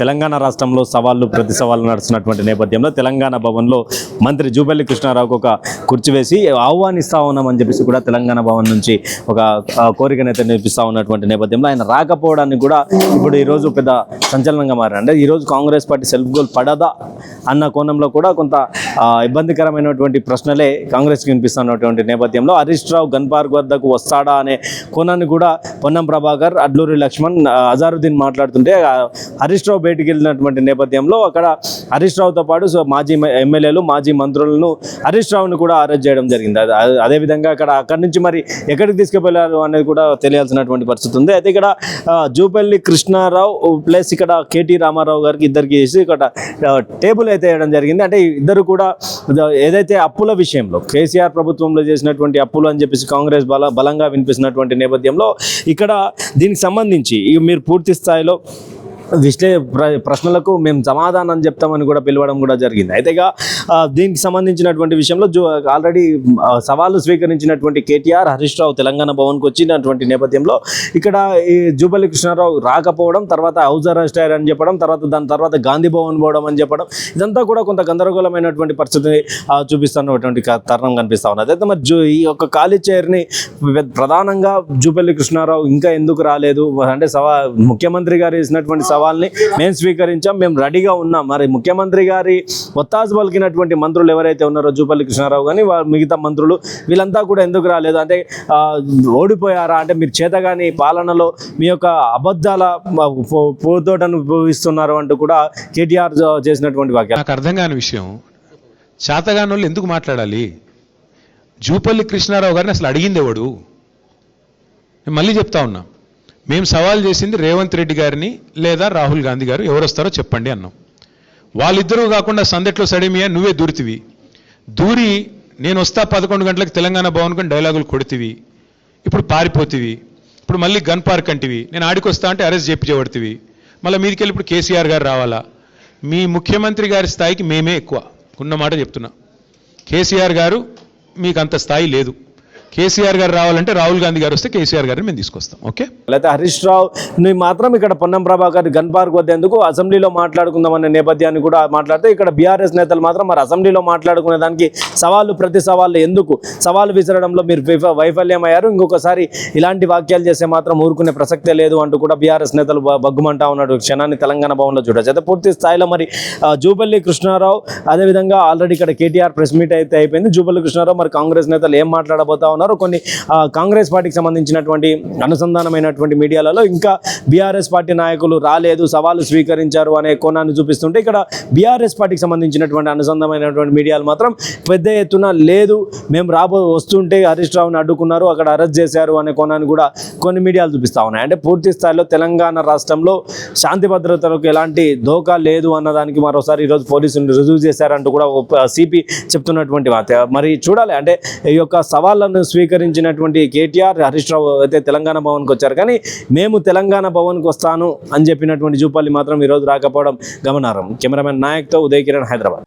తెలంగాణ రాష్ట్రంలో సవాళ్ళు ప్రతి సవాళ్ళు నడుస్తున్నటువంటి నేపథ్యంలో తెలంగాణ భవన్లో మంత్రి జూపల్లి కృష్ణారావుకు ఒక కుర్చీ వేసి ఆహ్వానిస్తా ఉన్నామని చెప్పేసి కూడా తెలంగాణ భవన్ నుంచి ఒక కోరికనైతే వినిపిస్తూ ఉన్నటువంటి నేపథ్యంలో ఆయన రాకపోవడానికి కూడా ఇప్పుడు ఈరోజు పెద్ద సంచలనంగా మారారు. అంటే ఈరోజు కాంగ్రెస్ పార్టీ సెల్ఫ్ గోల్ పడదా అన్న కోణంలో కూడా కొంత ఇబ్బందికరమైనటువంటి ప్రశ్నలే కాంగ్రెస్కి వినిపిస్తున్నటువంటి నేపథ్యంలో హరీష్ రావు గన్ పార్క్ వద్దకు వస్తాడా అనే కోణాన్ని కూడా పొన్నం ప్రభాకర్, అడ్లూరి లక్ష్మణ్, అజారుద్దీన్ మాట్లాడుతుంటే హరీష్ రావు బయటికి వెళ్ళినటువంటి నేపథ్యంలో అక్కడ హరీష్ రావుతో పాటు మాజీ ఎమ్మెల్యేలు, మాజీ మంత్రులను హరీష్ రావును కూడా అరెస్ట్ చేయడం జరిగింది. అదేవిధంగా అక్కడి నుంచి మరి ఎక్కడికి తీసుకువెళ్ళారు అనేది కూడా తెలియాల్సినటువంటి పరిస్థితి ఉంది. అయితే ఇక్కడ జూపల్లి కృష్ణారావు ప్లస్ ఇక్కడ కేటీ రామారావు గారికి ఇద్దరికి వేసి ఇక్కడ టేబుల్ అయితే వేయడం జరిగింది. అంటే ఇద్దరు కూడా ఏదైతే అప్పుల విషయంలో కేసీఆర్ ప్రభుత్వంలో చేసినటువంటి అప్పులు అని చెప్పేసి కాంగ్రెస్ బలంగా వినిపిస్తున్నటువంటి నేపథ్యంలో ఇక్కడ దీనికి సంబంధించి మీరు పూర్తి స్థాయిలో ప్రశ్నలకు మేము సమాధానం చెప్తామని కూడా పిలవడం కూడా జరిగింది. అయితే దీనికి సంబంధించినటువంటి విషయంలో ఆల్రెడీ సవాళ్ళు స్వీకరించినటువంటి కేటీఆర్, హరీష్ రావు తెలంగాణ భవన్కి వచ్చినటువంటి నేపథ్యంలో ఇక్కడ ఈ జూపల్లి కృష్ణారావు రాకపోవడం, తర్వాత హౌస్ అరెస్ట్ అయ్యారని చెప్పడం, దాని తర్వాత గాంధీ భవన్ పోవడం అని చెప్పడం, ఇదంతా కూడా కొంత గందరగోళమైనటువంటి పరిస్థితిని చూపిస్తున్నటువంటి తరుణం కనిపిస్తూ ఉన్నది. అయితే మరి ఈ యొక్క ఖాళీ చైర్ని ప్రధానంగా జూపల్లి కృష్ణారావు ఇంకా ఎందుకు రాలేదు అంటే ముఖ్యమంత్రి గారు ఇచ్చినటువంటి సవాల్ని మేము స్వీకరించాం, మేము రెడీగా ఉన్నాం. మరి ముఖ్యమంత్రి గారి ఒత్తాసు పలికినటువంటి మంత్రులు ఎవరైతే ఉన్నారో జూపల్లి కృష్ణారావు కానీ మిగతా మంత్రులు వీళ్ళంతా కూడా ఎందుకు రాలేదు? అంటే ఓడిపోయారా? అంటే మీరు చేతగాని పాలనలో మీ యొక్క అబద్ధాల పోతోటను ఉపయోగిస్తున్నారు అంటూ కూడా కేటీఆర్ చేసినటువంటి వాక్యాలు. నాకు అర్థం కాని విషయం, చేతగాని వాళ్ళు ఎందుకు మాట్లాడాలి? జూపల్లి కృష్ణారావు గారిని అసలు అడిగింది ఎవడు? నేను మళ్ళీ చెప్తా ఉన్నా, మేము సవాల్ చేసింది రేవంత్ రెడ్డి గారిని లేదా రాహుల్ గాంధీ గారు ఎవరు వస్తారో చెప్పండి అన్నాం. వాళ్ళిద్దరూ కాకుండా సందట్లో సడేమియా నువ్వే దూరి నేను వస్తా 11 గంటలకు తెలంగాణ భవన్కి డైలాగులు కొడుతీవి, ఇప్పుడు పారిపోతీవి, ఇప్పుడు మళ్ళీ గన్ పార్క్ అంటివి, నేను ఆడికి వస్తా అంటే అరెస్ట్ చేయించబడుతీవి, మళ్ళీ మీదికి వెళ్ళి ఇప్పుడు కేసీఆర్ గారు రావాలా? మీ ముఖ్యమంత్రి గారి స్థాయికి మేమే ఎక్కువ ఉన్నమాట చెప్తున్నా. కేసీఆర్ గారు మీకు అంత స్థాయి లేదు. కేసీఆర్ గారు రావాలంటే రాహుల్ గాంధీ గారు వస్తే కేసీఆర్ గారిని మేము తీసుకొస్తాం. ఓకే, లేకపోతే హరీష్ రావు మాత్రం ఇక్కడ పొన్నం ప్రభాకర్ గన్ పార్క్ వద్దేందుకు అసెంబ్లీలో మాట్లాడుకుందామనే నేపథ్యాన్ని కూడా మాట్లాడితే ఇక్కడ బీఆర్ఎస్ నేతలు మాత్రం మరి అసెంబ్లీలో మాట్లాడుకునే దానికి ప్రతి సవాళ్ళు ఎందుకు సవాలు విసరడంలో మీరు వైఫల్యమయ్యారు, ఇంకొకసారి ఇలాంటి వాక్యాలు చేస్తే మాత్రం ఊరుకునే ప్రసక్తే లేదు అంటూ కూడా బీఆర్ఎస్ నేతలు బగ్గుమంటా ఉన్నాడు. క్షణాన్ని తెలంగాణ భవన్లో చూడొచ్చు. అయితే పూర్తి స్థాయిలో మరి జూపల్లి కృష్ణారావు, అదేవిధంగా ఆల్రెడీ ఇక్కడ కేటీఆర్ ప్రెస్ మీట్ అయితే అయిపోయింది. జూపల్లి కృష్ణారావు మరి కాంగ్రెస్ నేతలు ఏం మాట్లాడబోతా ఉన్నారు, కొన్ని కాంగ్రెస్ పార్టీకి సంబంధించినటువంటి అనుసంధానమైనటువంటి మీడియాలలో ఇంకా బీఆర్ఎస్ పార్టీ నాయకులు రాలేదు, సవాలు స్వీకరించారు అనే కోణాన్ని చూపిస్తుంటే ఇక్కడ బీఆర్ఎస్ పార్టీకి సంబంధించినటువంటి అనుసంధానమైనటువంటి మీడియాలు మాత్రం పెద్ద ఎత్తున లేదు, మేము వస్తుంటే హరీష్ రావుని అడ్డుకున్నారు, అక్కడ అరెస్ట్ చేశారు అనే కోణాన్ని కూడా కొన్ని మీడియాలు చూపిస్తూ ఉన్నాయి. అంటే పూర్తి స్థాయిలో తెలంగాణ రాష్ట్రంలో శాంతి భద్రతలకు ఎలాంటి ధోకా లేదు అన్నదానికి మరోసారి ఈరోజు పోలీసులు రుజువు చేశారంటూ కూడా సిపి చెప్తున్నటువంటి వార్త. మరి చూడాలి, అంటే ఈ యొక్క సవాళ్లను స్వీకరించినటువంటి కేటీఆర్, హరీష్ రావు అయితే తెలంగాణ భవన్కి వచ్చారు, కానీ మేము తెలంగాణ భవన్కి వస్తాను అని చెప్పినటువంటి జూపల్లి మాత్రం ఈరోజు రాకపోవడం గమనార్హం. కెమెరామెన్ నాయక్తో ఉదయ్ కిరణ్, హైదరాబాద్.